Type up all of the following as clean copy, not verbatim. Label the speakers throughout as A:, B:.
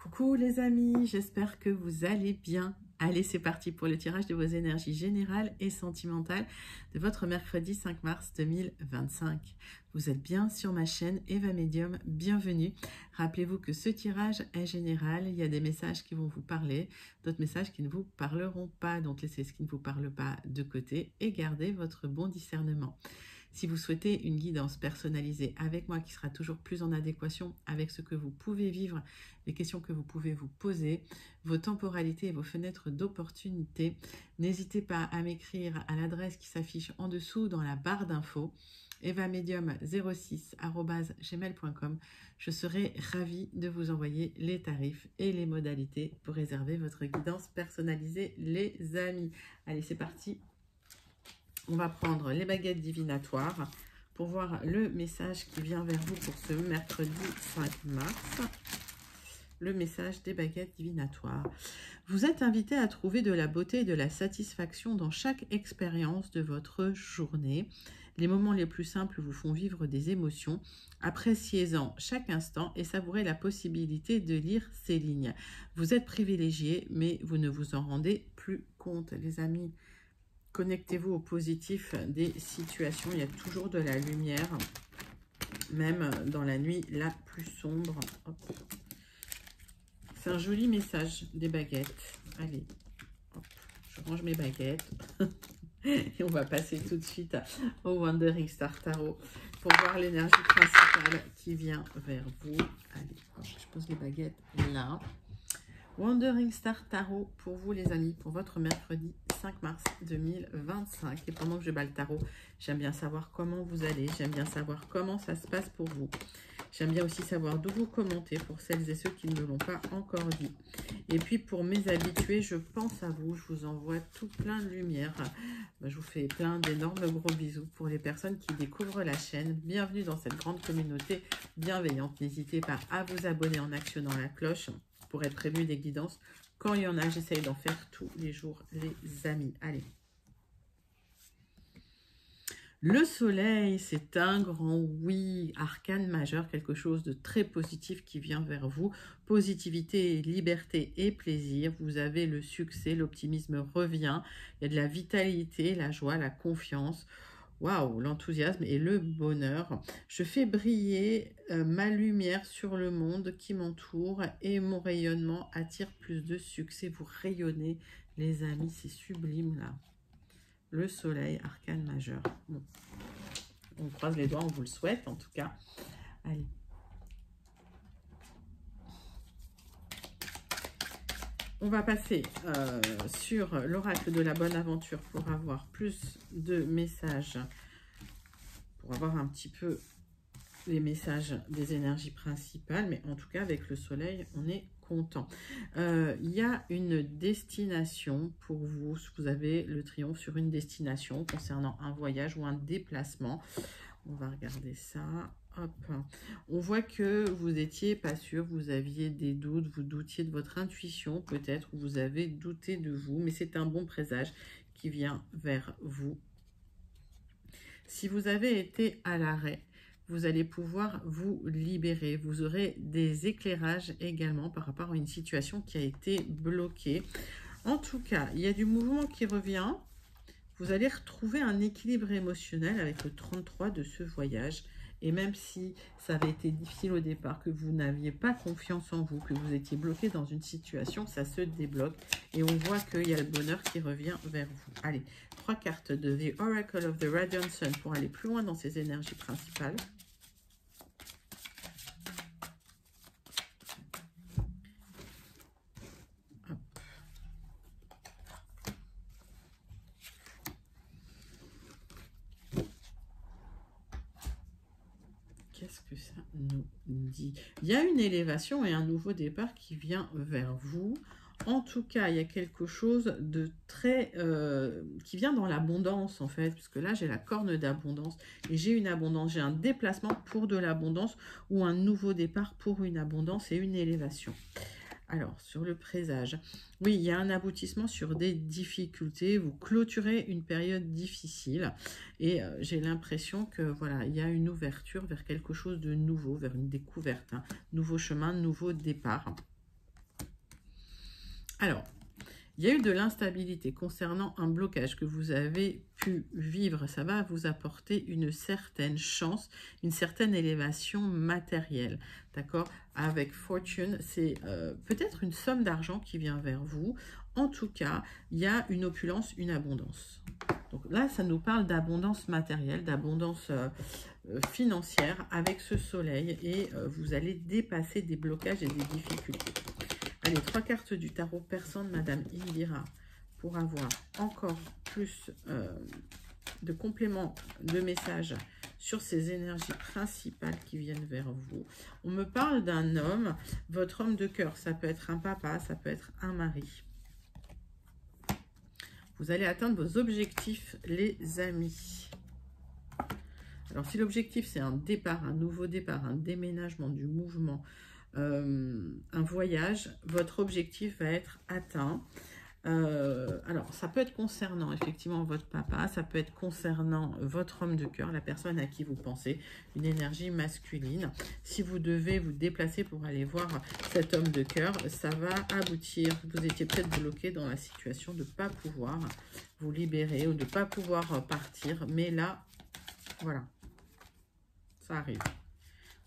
A: Coucou les amis, j'espère que vous allez bien. Allez, c'est parti pour le tirage de vos énergies générales et sentimentales de votre mercredi 5 mars 2025. Vous êtes bien sur ma chaîne Eva Medium, bienvenue. Rappelez-vous que ce tirage est général, il y a des messages qui vont vous parler, d'autres messages qui ne vous parleront pas, donc laissez ce qui ne vous parle pas de côté et gardez votre bon discernement. Si vous souhaitez une guidance personnalisée avec moi qui sera toujours plus en adéquation avec ce que vous pouvez vivre, les questions que vous pouvez vous poser, vos temporalités et vos fenêtres d'opportunité, n'hésitez pas à m'écrire à l'adresse qui s'affiche en dessous dans la barre d'infos, evamedium06@gmail.com. Je serai ravie de vous envoyer les tarifs et les modalités pour réserver votre guidance personnalisée, les amis. Allez, c'est parti. On va prendre les baguettes divinatoires pour voir le message qui vient vers vous pour ce mercredi 5 mars. Le message des baguettes divinatoires. Vous êtes invité à trouver de la beauté et de la satisfaction dans chaque expérience de votre journée. Les moments les plus simples vous font vivre des émotions. Appréciez-en chaque instant et savourez la possibilité de lire ces lignes. Vous êtes privilégié, mais vous ne vous en rendez plus compte, les amis. Connectez-vous au positif des situations. Il y a toujours de la lumière, même dans la nuit la plus sombre. C'est un joli message des baguettes. Allez, hop, je range mes baguettes. Et on va passer tout de suite au Wandering Star Tarot pour voir l'énergie principale qui vient vers vous. Allez, hop, je pose les baguettes là. Wandering Star Tarot pour vous les amis, pour votre mercredi 5 mars 2025. Et pendant que je bats le tarot, j'aime bien savoir comment vous allez, j'aime bien savoir comment ça se passe pour vous. J'aime bien aussi savoir d'où vous commentez pour celles et ceux qui ne l'ont pas encore dit. Et puis pour mes habitués, je pense à vous, je vous envoie tout plein de lumière. Je vous fais plein d'énormes gros bisous pour les personnes qui découvrent la chaîne. Bienvenue dans cette grande communauté bienveillante. N'hésitez pas à vous abonner en actionnant la cloche pour être prévenu des guidances. Quand il y en a, j'essaye d'en faire tous les jours, les amis. Allez. Le soleil, c'est un grand oui, arcane majeur, quelque chose de très positif qui vient vers vous. Positivité, liberté et plaisir. Vous avez le succès, l'optimisme revient. Il y a de la vitalité, la joie, la confiance. Waouh, l'enthousiasme et le bonheur. Je fais briller ma lumière sur le monde qui m'entoure et mon rayonnement attire plus de succès. Vous rayonnez, les amis, c'est sublime là. Le soleil, arcane majeur. Bon. On croise les doigts, on vous le souhaite en tout cas. Allez. On va passer sur l'oracle de la bonne aventure pour avoir plus de messages, pour avoir un petit peu les messages des énergies principales, mais en tout cas avec le soleil, on est content. Il y a une destination pour vous, vous avez le triomphe sur une destination concernant un voyage ou un déplacement. On va regarder ça. Hop. On voit que vous n'étiez pas sûr, vous aviez des doutes, vous doutiez de votre intuition peut-être, ou vous avez douté de vous, mais c'est un bon présage qui vient vers vous. Si vous avez été à l'arrêt, vous allez pouvoir vous libérer. Vous aurez des éclairages également par rapport à une situation qui a été bloquée. En tout cas, il y a du mouvement qui revient. Vous allez retrouver un équilibre émotionnel avec le 33 de ce voyage. Et même si ça avait été difficile au départ, que vous n'aviez pas confiance en vous, que vous étiez bloqué dans une situation, ça se débloque. Et on voit qu'il y a le bonheur qui revient vers vous. Allez, 3 cartes de The Oracle of the Radiant Sun pour aller plus loin dans ces énergies principales. Qu'est-ce que ça nous dit? Il y a une élévation et un nouveau départ qui vient vers vous. En tout cas, il y a quelque chose de très... qui vient dans l'abondance, en fait. Puisque là, j'ai la corne d'abondance. Et j'ai une abondance. J'ai un déplacement pour de l'abondance ou un nouveau départ pour une abondance et une élévation. Alors, sur le présage, oui, il y a un aboutissement sur des difficultés. Vous clôturez une période difficile et j'ai l'impression que voilà, il y a une ouverture vers quelque chose de nouveau, vers une découverte, hein. Nouveau chemin, nouveau départ. Alors, il y a eu de l'instabilité concernant un blocage que vous avez pu vivre. Ça va vous apporter une certaine chance, une certaine élévation matérielle. D'accord? Avec Fortune, c'est peut-être une somme d'argent qui vient vers vous. En tout cas, il y a une opulence, une abondance. Donc là, ça nous parle d'abondance matérielle, d'abondance financière avec ce soleil. Et vous allez dépasser des blocages et des difficultés. Allez, 3 cartes du tarot persan de Madame Indira pour avoir encore plus de compléments de messages sur ces énergies principales qui viennent vers vous. On me parle d'un homme, votre homme de cœur, ça peut être un papa, ça peut être un mari. Vous allez atteindre vos objectifs, les amis. Alors, si l'objectif, c'est un départ, un nouveau départ, un déménagement, du mouvement, un voyage, votre objectif va être atteint. Alors, ça peut être concernant effectivement votre papa, ça peut être concernant votre homme de cœur, la personne à qui vous pensez, une énergie masculine. Si vous devez vous déplacer pour aller voir cet homme de cœur, ça va aboutir. Vous étiez peut-être bloqué dans la situation de ne pas pouvoir vous libérer ou de ne pas pouvoir partir, mais là, voilà, ça arrive.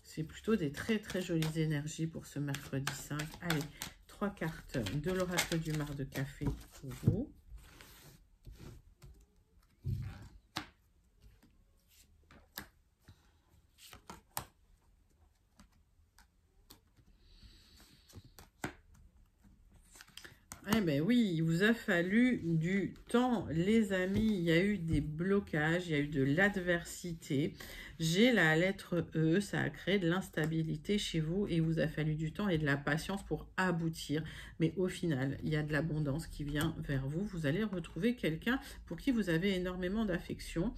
A: C'est plutôt des très très jolies énergies pour ce mercredi 5. Allez, 3 cartes de l'oracle du mar de café pour vous. Eh bien oui, il vous a fallu du temps, les amis. Il y a eu des blocages, il y a eu de l'adversité. J'ai la lettre E, ça a créé de l'instabilité chez vous et il vous a fallu du temps et de la patience pour aboutir. Mais au final, il y a de l'abondance qui vient vers vous. Vous allez retrouver quelqu'un pour qui vous avez énormément d'affection.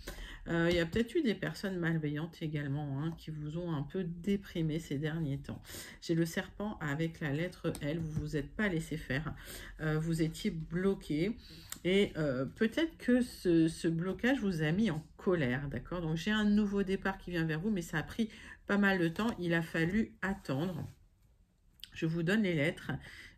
A: Il y a peut-être eu des personnes malveillantes également hein, qui vous ont un peu déprimé ces derniers temps. J'ai le serpent avec la lettre L, vous ne vous êtes pas laissé faire. Vous étiez bloqué et peut-être que ce blocage vous a mis en colère, d'accord? Donc j'ai un nouveau départ qui vient vers vous, mais ça a pris pas mal de temps, il a fallu attendre. Je vous donne les lettres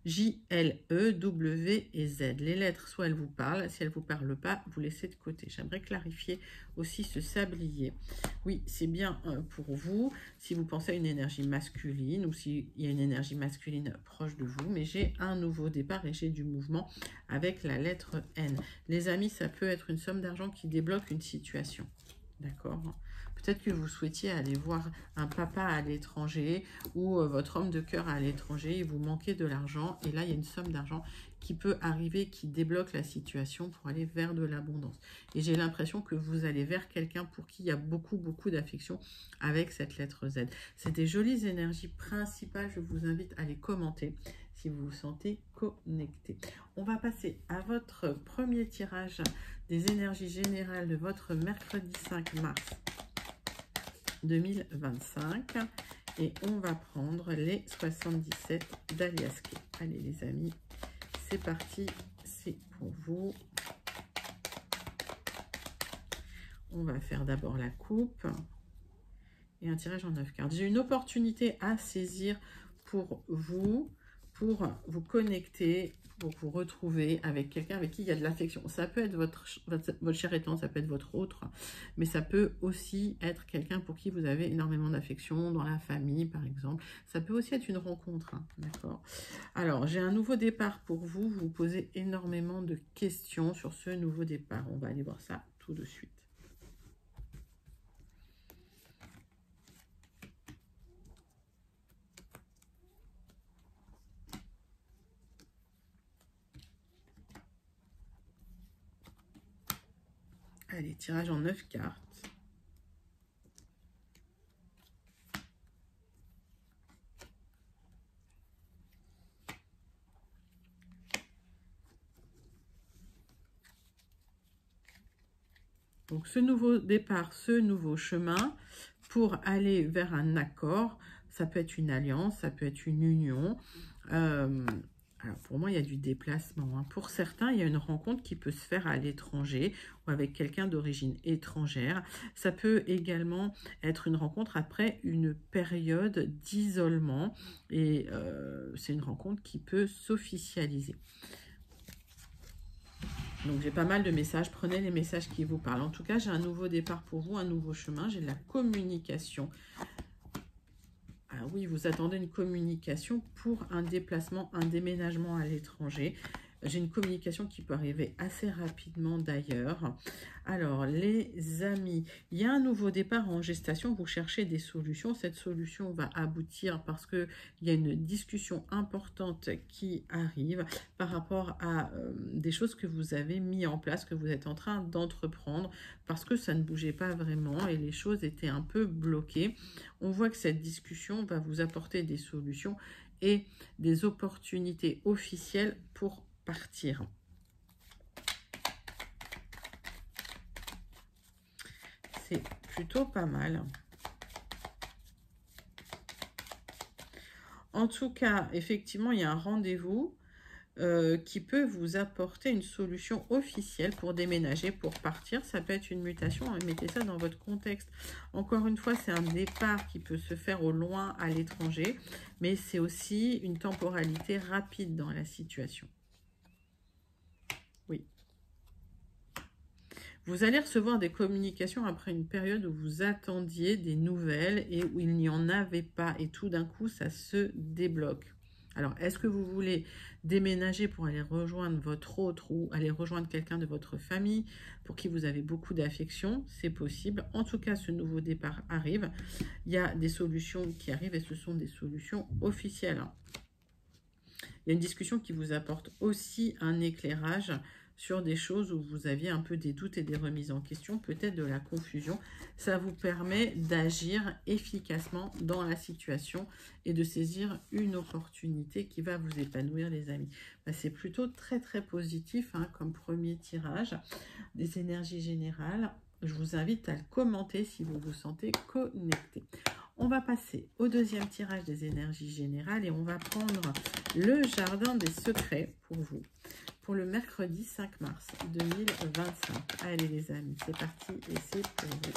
A: J, L, E, W et Z. Les lettres, soit elles vous parlent, si elles ne vous parlent pas, vous laissez de côté. J'aimerais clarifier aussi ce sablier. Oui, c'est bien pour vous, si vous pensez à une énergie masculine ou s'il y a une énergie masculine proche de vous, mais j'ai un nouveau départ et j'ai du mouvement avec la lettre N. Les amis, ça peut être une somme d'argent qui débloque une situation. D'accord ? Peut-être que vous souhaitiez aller voir un papa à l'étranger ou votre homme de cœur à l'étranger et vous manquez de l'argent. Et là, il y a une somme d'argent qui peut arriver, qui débloque la situation pour aller vers de l'abondance. Et j'ai l'impression que vous allez vers quelqu'un pour qui il y a beaucoup, beaucoup d'affection avec cette lettre Z. C'est des jolies énergies principales. Je vous invite à les commenter si vous vous sentez connecté. On va passer à votre premier tirage des énergies générales de votre mercredi 5 mars 2025 et on va prendre les 77 d'Aliaske. Allez les amis, c'est parti, c'est pour vous. On va faire d'abord la coupe et un tirage en 9 cartes. J'ai une opportunité à saisir pour vous connecter, pour vous retrouver avec quelqu'un avec qui il y a de l'affection. Ça peut être votre cher étant, ça peut être votre autre, mais ça peut aussi être quelqu'un pour qui vous avez énormément d'affection, dans la famille par exemple. Ça peut aussi être une rencontre, hein, d'accord? Alors, j'ai un nouveau départ pour vous. Vous posez énormément de questions sur ce nouveau départ. On va aller voir ça tout de suite. Allez, tirage en 9 cartes. Donc, ce nouveau départ, ce nouveau chemin pour aller vers un accord, ça peut être une alliance, ça peut être une union. Alors, pour moi, il y a du déplacement, hein. Pour certains, il y a une rencontre qui peut se faire à l'étranger ou avec quelqu'un d'origine étrangère. Ça peut également être une rencontre après une période d'isolement et c'est une rencontre qui peut s'officialiser. Donc, j'ai pas mal de messages. Prenez les messages qui vous parlent. En tout cas, j'ai un nouveau départ pour vous, un nouveau chemin. J'ai de la communication. Ah oui, vous attendez une communication pour un déplacement, un déménagement à l'étranger. J'ai une communication qui peut arriver assez rapidement d'ailleurs. Alors, les amis, il y a un nouveau départ en gestation. Vous cherchez des solutions. Cette solution va aboutir parce qu'il y a une discussion importante qui arrive par rapport à des choses que vous avez mis en place, que vous êtes en train d'entreprendre parce que ça ne bougeait pas vraiment et les choses étaient un peu bloquées. On voit que cette discussion va vous apporter des solutions et des opportunités officielles pour partir. C'est plutôt pas mal. En tout cas, effectivement, il y a un rendez-vous qui peut vous apporter une solution officielle pour déménager, pour partir. Ça peut être une mutation, hein, mettez ça dans votre contexte. Encore une fois, c'est un départ qui peut se faire au loin, à l'étranger, mais c'est aussi une temporalité rapide dans la situation. Oui. Vous allez recevoir des communications après une période où vous attendiez des nouvelles et où il n'y en avait pas. Et tout d'un coup, ça se débloque. Alors, est-ce que vous voulez déménager pour aller rejoindre votre autre ou aller rejoindre quelqu'un de votre famille pour qui vous avez beaucoup d'affection? C'est possible. En tout cas, ce nouveau départ arrive. Il y a des solutions qui arrivent et ce sont des solutions officielles. Il y a une discussion qui vous apporte aussi un éclairage sur des choses où vous aviez un peu des doutes et des remises en question, peut-être de la confusion. Ça vous permet d'agir efficacement dans la situation et de saisir une opportunité qui va vous épanouir, les amis. C'est plutôt très très positif hein, comme premier tirage des énergies générales. Je vous invite à le commenter si vous vous sentez connecté. On va passer au deuxième tirage des énergies générales et on va prendre le jardin des secrets pour vous. Pour le mercredi 5 mars 2025. Allez les amis, c'est parti et c'est pour vous.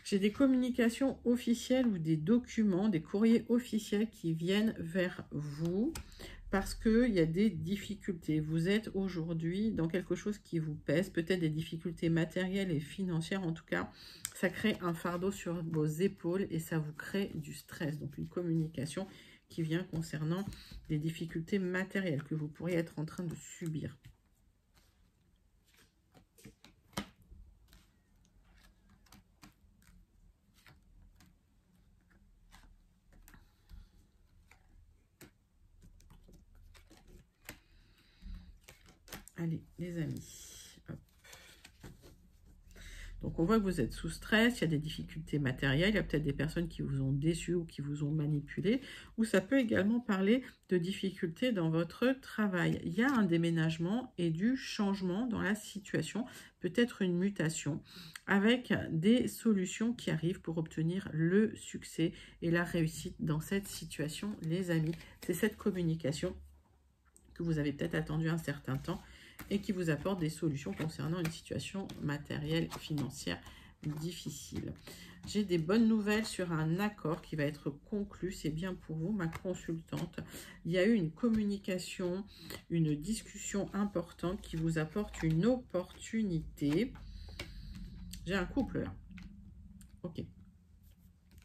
A: J'ai des communications officielles ou des documents, des courriers officiels qui viennent vers vous. Parce qu'il y a des difficultés. Vous êtes aujourd'hui dans quelque chose qui vous pèse, peut-être des difficultés matérielles et financières. En tout cas, ça crée un fardeau sur vos épaules et ça vous crée du stress. Donc, une communication qui vient concernant des difficultés matérielles que vous pourriez être en train de subir. Allez, les amis. Hop. Donc, on voit que vous êtes sous stress, il y a des difficultés matérielles, il y a peut-être des personnes qui vous ont déçu ou qui vous ont manipulé, ou ça peut également parler de difficultés dans votre travail. Il y a un déménagement et du changement dans la situation, peut-être une mutation, avec des solutions qui arrivent pour obtenir le succès et la réussite dans cette situation, les amis. C'est cette communication que vous avez peut-être attendu un certain temps et qui vous apporte des solutions concernant une situation matérielle, financière difficile. J'ai des bonnes nouvelles sur un accord qui va être conclu. C'est bien pour vous, ma consultante. Il y a eu une communication, une discussion importante qui vous apporte une opportunité. J'ai un couple là. Ok.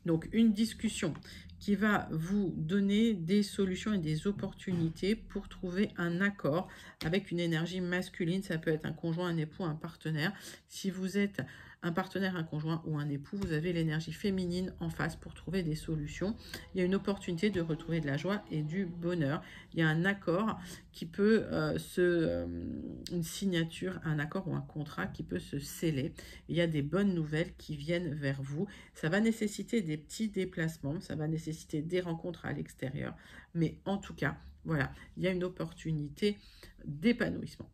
A: Donc, une discussion qui va vous donner des solutions et des opportunités pour trouver un accord avec une énergie masculine. Ça peut être un conjoint, un époux, un partenaire. Si vous êtes un partenaire, un conjoint ou un époux, vous avez l'énergie féminine en face pour trouver des solutions. Il y a une opportunité de retrouver de la joie et du bonheur. Il y a un accord qui peut une signature, un accord ou un contrat qui peut se sceller. Il y a des bonnes nouvelles qui viennent vers vous. Ça va nécessiter des petits déplacements, ça va nécessiter des rencontres à l'extérieur, mais en tout cas, voilà, il y a une opportunité d'épanouissement.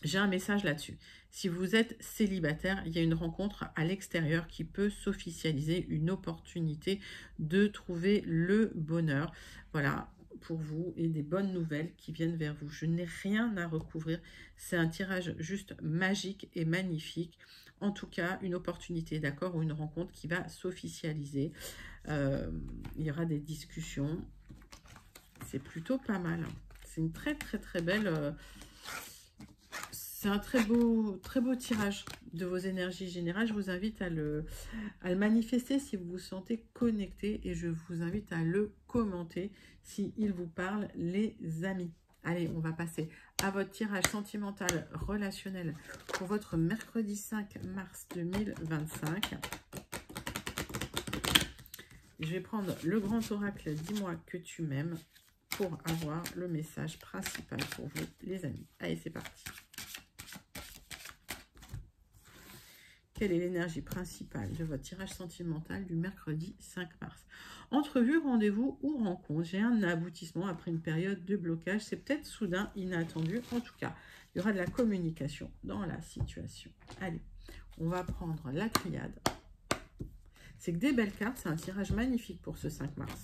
A: J'ai un message là-dessus. Si vous êtes célibataire, il y a une rencontre à l'extérieur qui peut s'officialiser, une opportunité de trouver le bonheur. Voilà, pour vous et des bonnes nouvelles qui viennent vers vous. Je n'ai rien à recouvrir. C'est un tirage juste magique et magnifique. En tout cas, une opportunité d'accord ou une rencontre qui va s'officialiser. Il y aura des discussions. C'est plutôt pas mal. C'est une très belle... c'est un très beau tirage de vos énergies générales. Je vous invite à le manifester si vous vous sentez connecté et je vous invite à le commenter s'il vous parle, les amis. Allez, on va passer à votre tirage sentimental relationnel pour votre mercredi 5 mars 2025. Je vais prendre le grand oracle « Dis-moi que tu m'aimes » pour avoir le message principal pour vous, les amis. Allez, c'est parti. Quelle est l'énergie principale de votre tirage sentimental du mercredi 5 mars? Entrevue, rendez-vous ou rencontre. J'ai un aboutissement après une période de blocage. C'est peut-être soudain, inattendu. En tout cas, il y aura de la communication dans la situation. Allez, on va prendre la triade. C'est que des belles cartes. C'est un tirage magnifique pour ce 5 mars.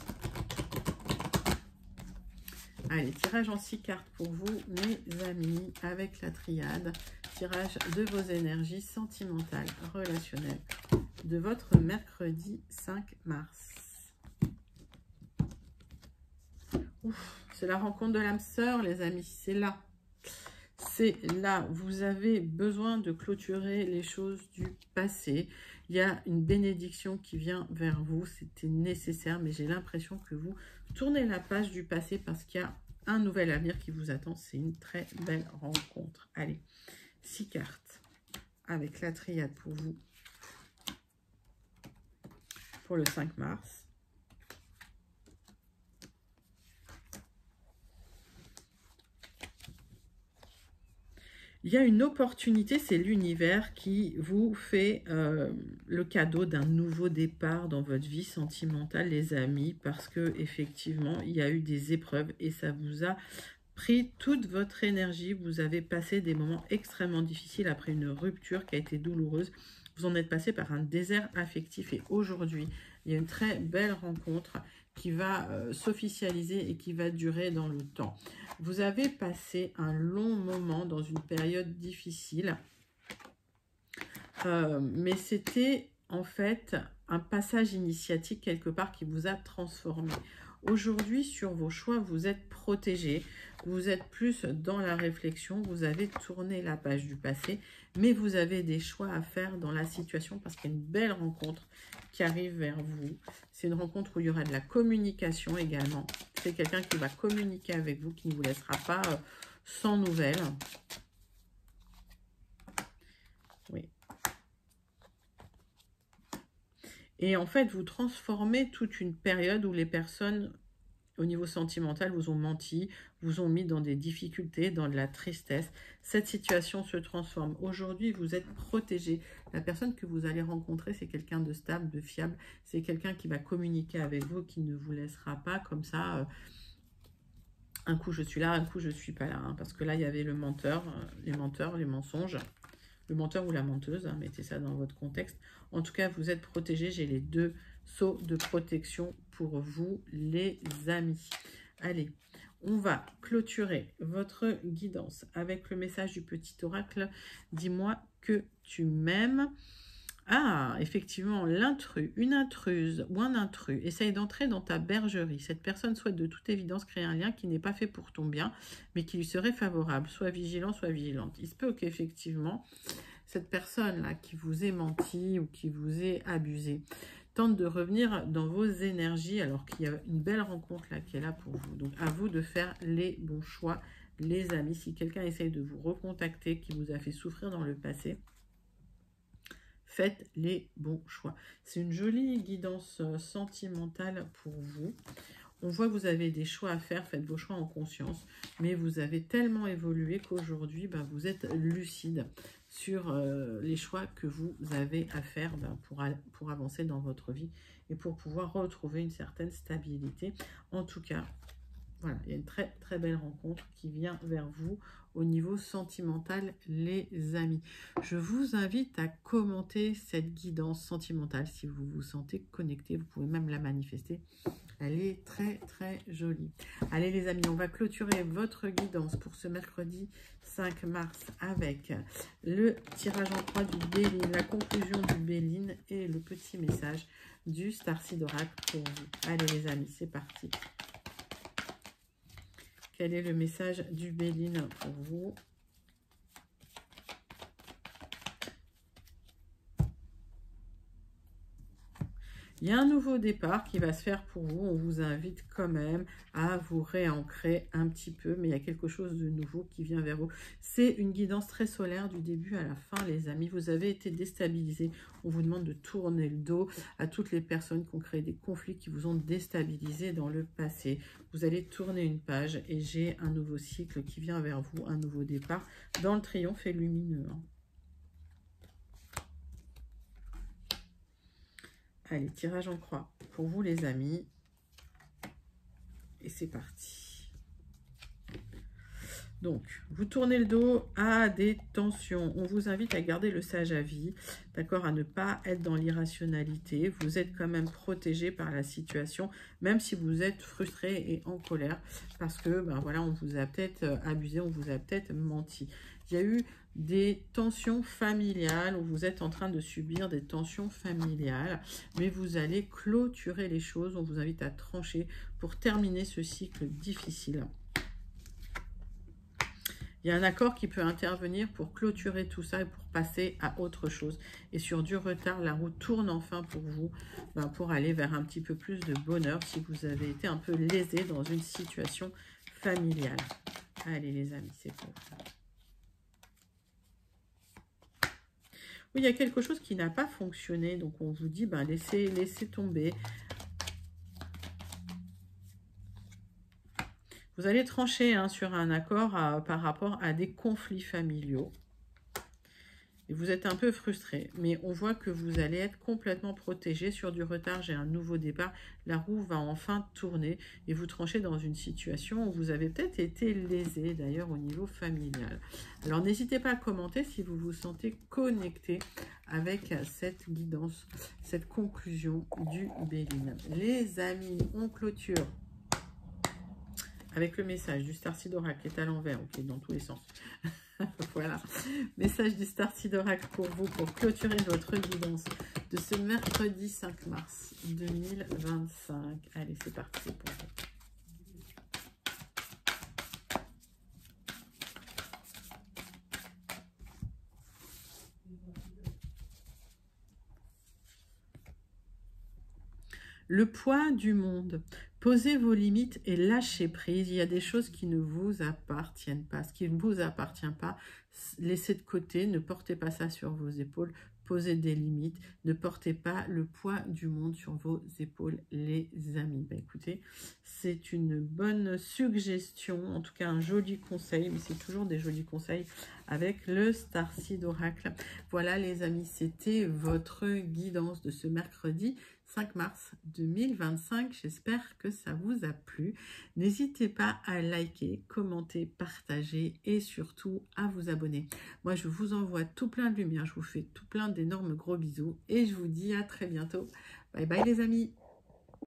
A: Allez, tirage en 6 cartes pour vous, mes amis, avec la triade. Tirage de vos énergies sentimentales, relationnelles, de votre mercredi 5 mars. C'est la rencontre de l'âme sœur, les amis, c'est là. C'est là, vous avez besoin de clôturer les choses du passé. Il y a une bénédiction qui vient vers vous, c'était nécessaire, mais j'ai l'impression que vous tournez la page du passé parce qu'il y a un nouvel avenir qui vous attend. C'est une très belle rencontre. Allez, 6 cartes avec la triade pour vous pour le 5 mars. Il y a une opportunité, c'est l'univers qui vous fait le cadeau d'un nouveau départ dans votre vie sentimentale, les amis, parce que effectivement, il y a eu des épreuves et ça vous a pris toute votre énergie. Vous avez passé des moments extrêmement difficiles après une rupture qui a été douloureuse. Vous en êtes passé par un désert affectif et aujourd'hui, il y a une très belle rencontre qui va s'officialiser et qui va durer dans le temps. Vous avez passé un long moment dans une période difficile, mais c'était en fait un passage initiatique quelque part qui vous a transformé. Aujourd'hui, sur vos choix, vous êtes protégé, vous êtes plus dans la réflexion, vous avez tourné la page du passé, mais vous avez des choix à faire dans la situation parce qu'il y a une belle rencontre qui arrive vers vous. C'est une rencontre où il y aura de la communication également. C'est quelqu'un qui va communiquer avec vous, qui ne vous laissera pas sans nouvelles. Oui. Et en fait, vous transformez toute une période où les personnes, au niveau sentimental, vous ont menti, vous ont mis dans des difficultés, dans de la tristesse. Cette situation se transforme. Aujourd'hui, vous êtes protégé. La personne que vous allez rencontrer, c'est quelqu'un de stable, de fiable. C'est quelqu'un qui va communiquer avec vous, qui ne vous laissera pas comme ça. Un coup, je suis là, un coup, je ne suis pas là. Hein, parce que là, il y avait le menteur, les menteurs, les mensonges. Le menteur ou la menteuse, hein, mettez ça dans votre contexte. En tout cas, vous êtes protégé. J'ai les 2 sceaux de protection pour vous, les amis. Allez, on va clôturer votre guidance avec le message du petit oracle. Dis-moi que tu m'aimes. Ah, effectivement, l'intrus, une intruse ou un intrus essaye d'entrer dans ta bergerie. Cette personne souhaite de toute évidence créer un lien qui n'est pas fait pour ton bien, mais qui lui serait favorable. Sois vigilant, sois vigilante. Il se peut qu'effectivement, cette personne-là qui vous ait menti ou qui vous ait abusé, tente de revenir dans vos énergies alors qu'il y a une belle rencontre là qui est là pour vous. Donc, à vous de faire les bons choix, les amis. Si quelqu'un essaye de vous recontacter, qui vous a fait souffrir dans le passé, faites les bons choix. C'est une jolie guidance sentimentale pour vous. On voit que vous avez des choix à faire, faites vos choix en conscience, mais vous avez tellement évolué qu'aujourd'hui, vous êtes lucide sur les choix que vous avez à faire pour avancer dans votre vie et pour pouvoir retrouver une certaine stabilité. En tout cas, voilà, il y a une très très belle rencontre qui vient vers vous au niveau sentimental, les amis. Je vous invite à commenter cette guidance sentimentale si vous vous sentez connecté. Vous pouvez même la manifester. Elle est très très jolie. Allez les amis, on va clôturer votre guidance pour ce mercredi 5 mars avec le tirage en croix du Béline, la conclusion du Béline et le petit message du Starseed Oracle pour vous. Allez les amis, c'est parti. Quel est le message du Béline pour vous? Il y a un nouveau départ qui va se faire pour vous. On vous invite quand même à vous réancrer un petit peu, mais il y a quelque chose de nouveau qui vient vers vous. C'est une guidance très solaire du début à la fin, les amis. Vous avez été déstabilisés. On vous demande de tourner le dos à toutes les personnes qui ont créé des conflits, qui vous ont déstabilisé dans le passé. Vous allez tourner une page et j'ai un nouveau cycle qui vient vers vous, un nouveau départ dans le triomphe et lumineux. Allez, tirage en croix pour vous les amis. Et c'est parti. Donc, vous tournez le dos à des tensions. On vous invite à garder le sage à vie, d'accord, à ne pas être dans l'irrationalité. Vous êtes quand même protégé par la situation, même si vous êtes frustré et en colère, parce que, voilà, on vous a peut-être abusé, on vous a peut-être menti. Il y a eu des tensions familiales, où vous êtes en train de subir des tensions familiales, mais vous allez clôturer les choses. On vous invite à trancher pour terminer ce cycle difficile. Il y a un accord qui peut intervenir pour clôturer tout ça et pour passer à autre chose. Et sur du retard, la roue tourne enfin pour vous, pour aller vers un petit peu plus de bonheur si vous avez été un peu lésé dans une situation familiale. Allez les amis, c'est pour vous. Oui, il y a quelque chose qui n'a pas fonctionné, donc on vous dit, laissez tomber. Vous allez trancher sur un accord par rapport à des conflits familiaux. Et vous êtes un peu frustré, mais on voit que vous allez être complètement protégé. Sur du retard, j'ai un nouveau départ. La roue va enfin tourner et vous tranchez dans une situation où vous avez peut-être été lésé, d'ailleurs, au niveau familial. Alors, n'hésitez pas à commenter si vous vous sentez connecté avec cette guidance, cette conclusion du Béline. Les amis, on clôture avec le message du Starseed Oracle qui est à l'envers, ok, dans tous les sens. Voilà, message du Starseed Oracle pour vous, pour clôturer votre guidance de ce mercredi 5 mars 2025. Allez, c'est parti pour vous. Le poids du monde. Posez vos limites et lâchez prise. Il y a des choses qui ne vous appartiennent pas. Ce qui ne vous appartient pas, laissez de côté. Ne portez pas ça sur vos épaules. Posez des limites. Ne portez pas le poids du monde sur vos épaules, les amis. Écoutez, c'est une bonne suggestion. En tout cas, un joli conseil. Mais c'est toujours des jolis conseils avec le Starseed Oracle. Voilà, les amis, c'était votre guidance de ce mercredi 5 mars 2025. J'espère que ça vous a plu. N'hésitez pas à liker, commenter, partager et surtout à vous abonner. Moi, je vous envoie tout plein de lumière. Je vous fais tout plein d'énormes gros bisous et je vous dis à très bientôt. Bye bye les amis.